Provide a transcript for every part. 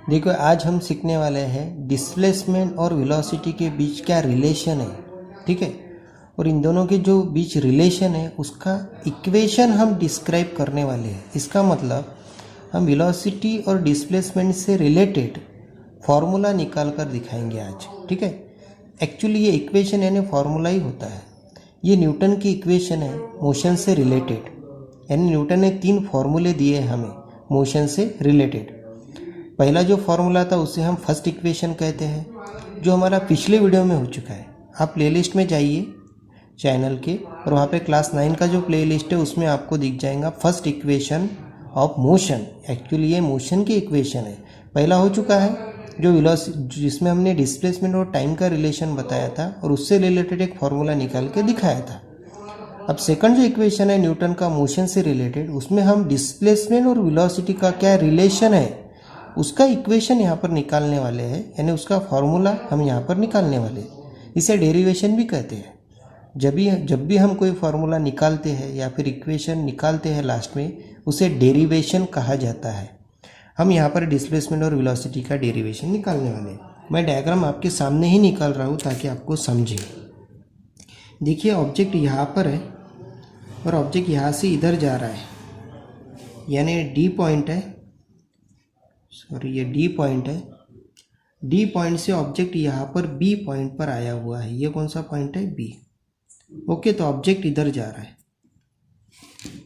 देखो आज हम सीखने वाले हैं डिस्प्लेसमेंट और वेलोसिटी के बीच क्या रिलेशन है, ठीक है। और इन दोनों के जो बीच रिलेशन है उसका इक्वेशन हम डिस्क्राइब करने वाले हैं। इसका मतलब हम वेलोसिटी और डिस्प्लेसमेंट से रिलेटेड फॉर्मूला निकाल कर दिखाएंगे आज, ठीक है। एक्चुअली ये इक्वेशन यानी फॉर्मूला ही होता है। ये न्यूटन की इक्वेशन है मोशन से रिलेटेड, यानी न्यूटन ने 3 फॉर्मूले दिए हमें मोशन से रिलेटेड। पहला जो फॉर्मूला था उसे हम फर्स्ट इक्वेशन कहते हैं, जो हमारा पिछले वीडियो में हो चुका है। आप प्लेलिस्ट में जाइए चैनल के और वहाँ पे क्लास 9 का जो प्लेलिस्ट है उसमें आपको दिख जाएगा first equation of motion. Actually ये मोशन की इक्वेशन है। पहला हो चुका है जो वेलोसिटी, जिसमें हमने डिस्प्लेसमेंट और टाइम का रिलेशन बताया था और उससे रिलेटेड एक फॉर्मूला निकाल के दिखाया था। अब सेकंड जो इक्वेशन है न्यूटन का मोशन से रिलेटेड, उसमें हम डिस्प्लेसमेंट और वेलोसिटी का क्या रिलेशन है उसका इक्वेशन यहाँ पर निकालने वाले हैं, यानी उसका फॉर्मूला हम यहाँ पर निकालने वाले हैं। इसे डेरिवेशन भी कहते हैं। जब भी हम कोई फार्मूला निकालते हैं या फिर इक्वेशन निकालते हैं लास्ट में, उसे डेरिवेशन कहा जाता है। हम यहाँ पर डिस्प्लेसमेंट और वेलोसिटी का डेरिवेशन निकालने वाले हैं। मैं डायग्राम आपके सामने ही निकाल रहा हूँ ताकि आपको समझे। देखिए ऑब्जेक्ट यहाँ पर है और ऑब्जेक्ट यहाँ से इधर जा रहा है, यानी डी पॉइंट है, सॉरी ये डी पॉइंट है। डी पॉइंट से ऑब्जेक्ट यहाँ पर बी पॉइंट पर आया हुआ है। ये कौन सा पॉइंट है? बी। ओके, तो ऑब्जेक्ट इधर जा रहा है।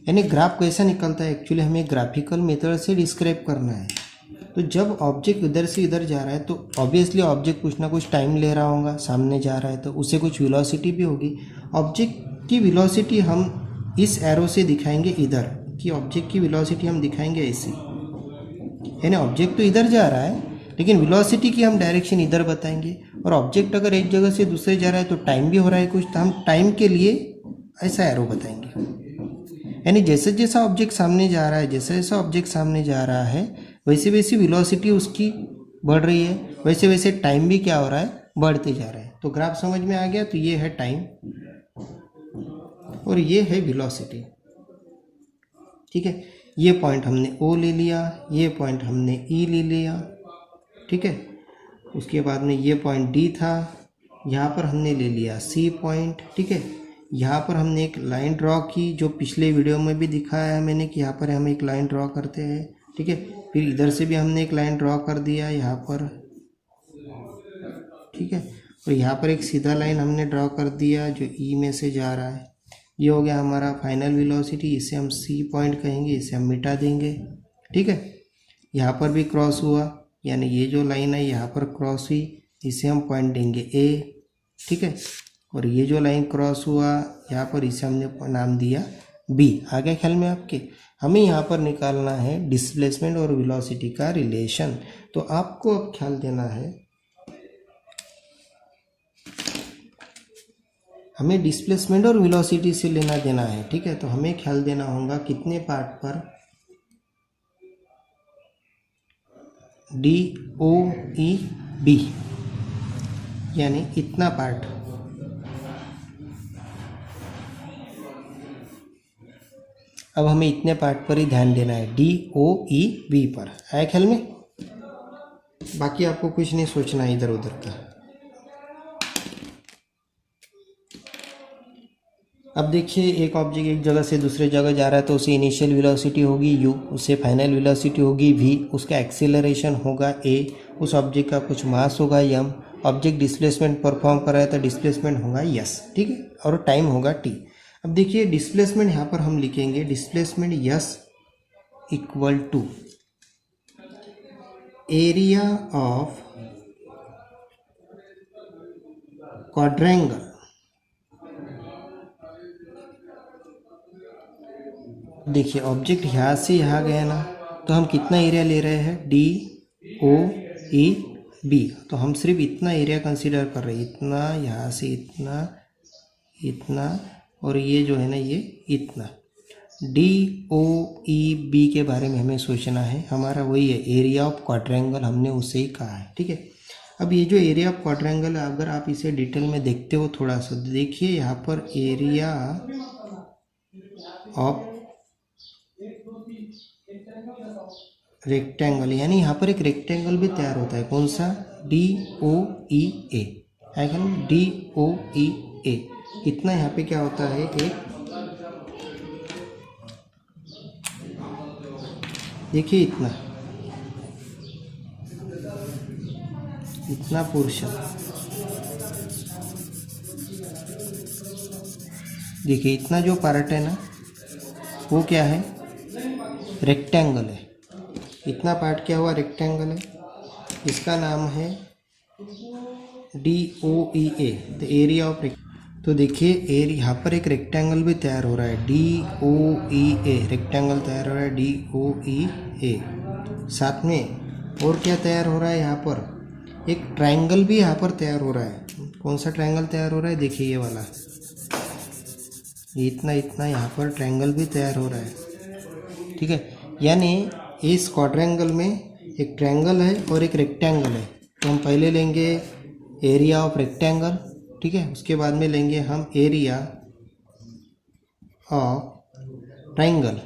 यानी ग्राफ कैसा निकलता है, एक्चुअली हमें ग्राफिकल मेथड से डिस्क्राइब करना है। तो जब ऑब्जेक्ट इधर से इधर जा रहा है तो ऑब्वियसली ऑब्जेक्ट कुछ ना कुछ टाइम ले रहा होगा, सामने जा रहा है तो उसे कुछ वेलोसिटी भी होगी। ऑब्जेक्ट की वेलोसिटी हम इस एरो से दिखाएंगे इधर, कि ऑब्जेक्ट की वेलोसिटी हम दिखाएंगे ऐसी, यानी ऑब्जेक्ट तो इधर जा रहा है लेकिन वेलोसिटी की हम डायरेक्शन इधर बताएंगे। और ऑब्जेक्ट अगर एक जगह से दूसरे जा रहा है तो टाइम भी हो रहा है कुछ, तो हम टाइम के लिए ऐसा एरो बताएंगे। यानी जैसे जैसा ऑब्जेक्ट सामने जा रहा है, जैसा जैसा ऑब्जेक्ट सामने जा रहा है वैसे वैसी वेलोसिटी उसकी बढ़ रही है, वैसे वैसे टाइम भी क्या हो रहा है, बढ़ते जा रहा है। तो ग्राफ समझ में आ गया। तो ये है टाइम और ये है वेलोसिटी, ठीक है। ये पॉइंट हमने ओ ले लिया, ये पॉइंट हमने ई ले लिया, ठीक है। उसके बाद में ये पॉइंट डी था, यहाँ पर हमने ले लिया सी पॉइंट, ठीक है। यहाँ पर हमने एक लाइन ड्रॉ की, जो पिछले वीडियो में भी दिखाया है मैंने कि यहाँ पर हम एक लाइन ड्रॉ करते हैं, ठीक है। फिर इधर से भी हमने एक लाइन ड्रॉ कर दिया यहाँ पर, ठीक है। और यहाँ पर एक सीधा लाइन हमने ड्रॉ कर दिया जो ई में से जा रहा है। ये हो गया हमारा फाइनल वेलोसिटी। इसे हम सी पॉइंट कहेंगे, इसे हम मिटा देंगे, ठीक है। यहाँ पर भी क्रॉस हुआ, यानी ये जो लाइन है यहाँ पर क्रॉस हुई, इसे हम पॉइंट देंगे ए, ठीक है। और ये जो लाइन क्रॉस हुआ यहाँ पर, इसे हमने नाम दिया बी। आगे ख्याल में आपके, हमें यहाँ पर निकालना है डिस्प्लेसमेंट और वेलोसिटी का रिलेशन। तो आपको अब ख्याल देना है, हमें डिस्प्लेसमेंट और वेलोसिटी से लेना देना है, ठीक है। तो हमें ख्याल देना होगा कितने पार्ट पर, डी ओ ई बी, यानी इतना पार्ट। अब हमें इतने पार्ट पर ही ध्यान देना है, डी ओ ई बी पर। आया ख्याल में? बाकी आपको कुछ नहीं सोचना इधर उधर का। अब देखिए एक ऑब्जेक्ट एक जगह से दूसरे जगह जा रहा है तो उसे इनिशियल वेलोसिटी होगी u, उससे फाइनल वेलोसिटी होगी v, उसका एक्सीलरेशन होगा a, उस ऑब्जेक्ट का कुछ मास होगा m, ऑब्जेक्ट डिस्प्लेसमेंट परफॉर्म कर रहा है तो डिस्प्लेसमेंट होगा s, ठीक है। और टाइम होगा t। अब देखिए डिस्प्लेसमेंट यहाँ पर हम लिखेंगे displacement s equal to area of quadrangle. देखिए ऑब्जेक्ट यहाँ से यहाँ गया ना, तो हम कितना एरिया ले रहे हैं, डी ओ ई बी। तो हम सिर्फ इतना एरिया कंसीडर कर रहे हैं, इतना, यहाँ से इतना, इतना, और ये जो है ना ये इतना। डी ओ ई बी के बारे में हमें सोचना है, हमारा वही है एरिया ऑफ क्वाड्रेंगल, हमने उसे ही कहा है, ठीक है। अब ये जो एरिया ऑफ क्वाड्रेंगल है, अगर आप इसे डिटेल में देखते हो थोड़ा सा, देखिए यहाँ पर एरिया ऑफ रेक्टेंगल, यानी यहाँ पर एक रेक्टेंगल भी तैयार होता है। कौन सा? DOEA है क्या? DOEA। इतना यहाँ पे क्या होता है, एक देखिए इतना पोर्शन देखिए, इतना जो पार्ट है ना वो क्या है? रेक्टेंगल है। इतना पार्ट क्या हुआ? रेक्टेंगल है। इसका नाम है DOEA, द एरिया ऑफ। तो देखिए एरिया, यहाँ पर एक रेक्टेंगल भी तैयार हो रहा है, DOEA रेक्टेंगल तैयार हो रहा है, DOEA। साथ में और क्या तैयार हो रहा है? यहाँ पर एक ट्रायंगल भी यहाँ पर तैयार हो रहा है। कौन सा ट्रायंगल तैयार हो रहा है? देखिए ये वाला, इतना यहाँ पर ट्रायंगल भी तैयार हो रहा है। ठीक है, यानी इस क्वाड्रेंगल में एक ट्रायंगल है और एक रेक्टेंगल है। तो हम पहले लेंगे एरिया ऑफ रेक्टेंगल, ठीक है, उसके बाद में लेंगे हम एरिया ऑफ ट्रायंगल।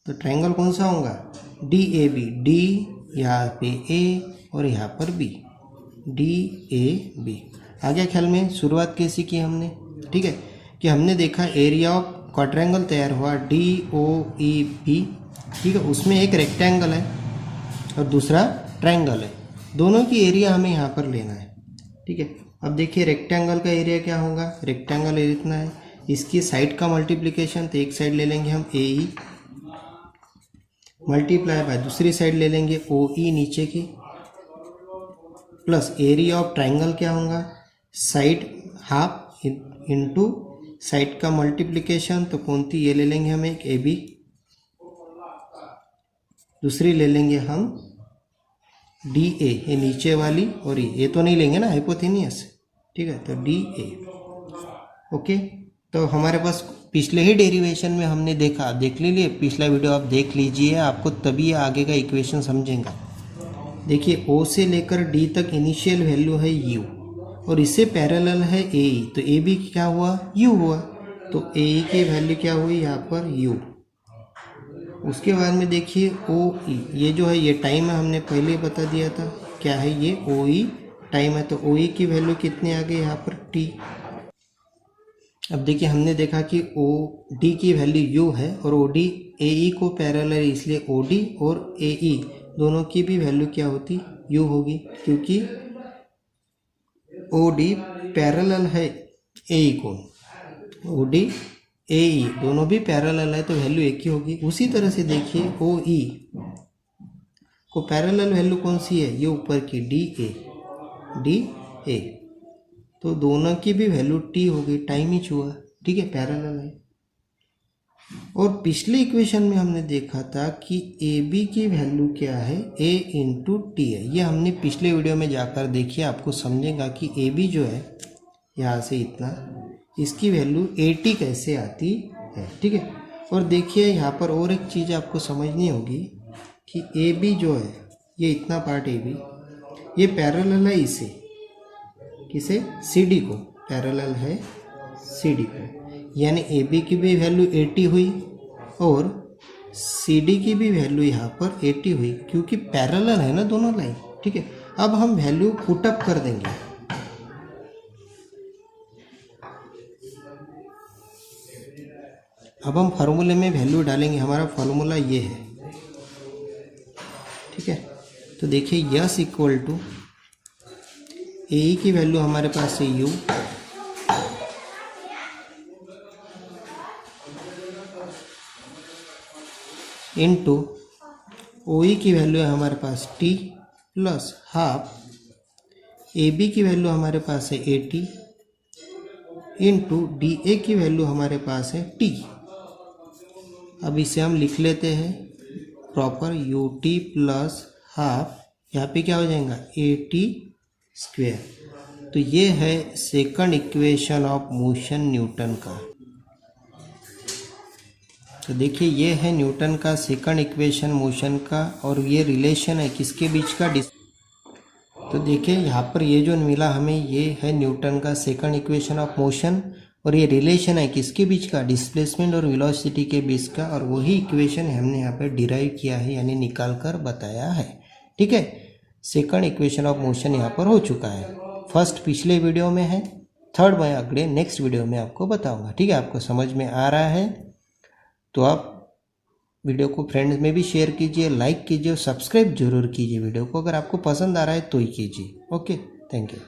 तो ट्रायंगल कौन सा होगा? DAB, D यहाँ पे A और यहाँ पर B, DAB। आ गया ख्याल में? शुरुआत कैसी की हमने? ठीक है, कि हमने देखा एरिया ऑफ क्वाड्रेंगल तैयार हुआ DOEB, ठीक है, उसमें एक रेक्टेंगल है और दूसरा ट्रायंगल है। दोनों की एरिया हमें यहाँ पर लेना है। ठीक है, अब देखिए रेक्टेंगल का एरिया क्या होगा? रेक्टेंगल एरिया इतना है, इसकी साइड का मल्टीप्लिकेशन, तो एक साइड ले लेंगे हम AE मल्टीप्लाई बाय दूसरी साइड ले लेंगे OE नीचे की, प्लस एरिया ऑफ ट्रायंगल क्या होगा? साइड हाफ इनटू साइड का मल्टीप्लिकेशन, तो कौन थी? ये ले लेंगे हम एक AB, दूसरी ले लेंगे हम DA, ये नीचे वाली, और ये तो नहीं लेंगे ना, हाइपोथेनियस। ठीक है, तो DA। ओके, तो हमारे पास पिछले ही डेरिवेशन में हमने देख लीजिए, पिछला वीडियो आप देख लीजिए, आपको तभी आगे का इक्वेशन समझेंगे। देखिए O से लेकर D तक इनिशियल वैल्यू है U और इससे पैरेलल है AE, तो AB क्या हुआ? U हुआ। तो AE की वैल्यू क्या हुई? यहाँ पर U। उसके बाद में देखिए OE, ये जो है ये टाइम है, हमने पहले ही बता दिया था क्या है, ये OE टाइम है। तो OE की वैल्यू कितनी आ गई यहाँ पर? T। अब देखिए हमने देखा कि OD की वैल्यू U है और OD AE को पैरेलल है, इसलिए OD और AE दोनों की भी वैल्यू क्या होती? U होगी, क्योंकि OD पैरेलल है AE को, OD AE दोनों भी पैरेलल है, तो वैल्यू एक ही होगी। उसी तरह से देखिए OE को पैरेलल वैल्यू कौन सी है? ये ऊपर की DA, तो दोनों की भी वैल्यू T होगी, टाइम ही हुआ। ठीक है, पैरेलल है। और पिछले इक्वेशन में हमने देखा था कि AB की वैल्यू क्या है? A इंटू T है। ये हमने पिछले वीडियो में जाकर देखिए, आपको समझेगा कि AB जो है यहाँ से इतना, इसकी वैल्यू 80 कैसे आती है। ठीक है, और देखिए यहाँ पर और एक चीज़ आपको समझनी होगी कि AB जो है, ये इतना पार्ट AB, ये पैरेलल है इसे, किसे? CD को, पैरेलल है CD को, यानी AB की भी वैल्यू 80 हुई और CD की भी वैल्यू यहाँ पर 80 हुई, क्योंकि पैरेलल है ना दोनों लाइन। ठीक है, अब हम वैल्यू पुटअप कर देंगे। अब हम फार्मूले में वैल्यू डालेंगे, हमारा फार्मूला ये है। ठीक है, तो देखिए यस इक्वल टू AE की वैल्यू हमारे पास है U, इंटू OE की वैल्यू है हमारे पास T, प्लस हाफ AB की वैल्यू हमारे पास है 80, इंटू DA की वैल्यू हमारे पास है T। अब इसे हम लिख लेते हैं प्रॉपर, UT प्लस हाफ, यहाँ पे क्या हो जाएगा? 80 स्क्वायर। तो ये है second equation of motion Newton का। तो देखिए ये है न्यूटन का सेकंड इक्वेशन मोशन का, और ये रिलेशन है किसके बीच का? तो देखिए यहाँ पर ये जो मिला हमें, ये है न्यूटन का सेकंड इक्वेशन ऑफ मोशन, और ये रिलेशन है किसके बीच का, डिस्प्लेसमेंट और वेलोसिटी के बीच का, और वही इक्वेशन हमने यहाँ पे डिराइव किया है यानी निकाल कर बताया है। ठीक है, सेकंड इक्वेशन ऑफ मोशन यहाँ पर हो चुका है। फर्स्ट पिछले वीडियो में है, थर्ड मैं अगले नेक्स्ट वीडियो में आपको बताऊंगा। ठीक है, आपको समझ में आ रहा है तो आप वीडियो को फ्रेंड्स में भी शेयर कीजिए, लाइक कीजिए और सब्सक्राइब जरूर कीजिए वीडियो को। अगर आपको पसंद आ रहा है तो ही कीजिए। Okay, thank you.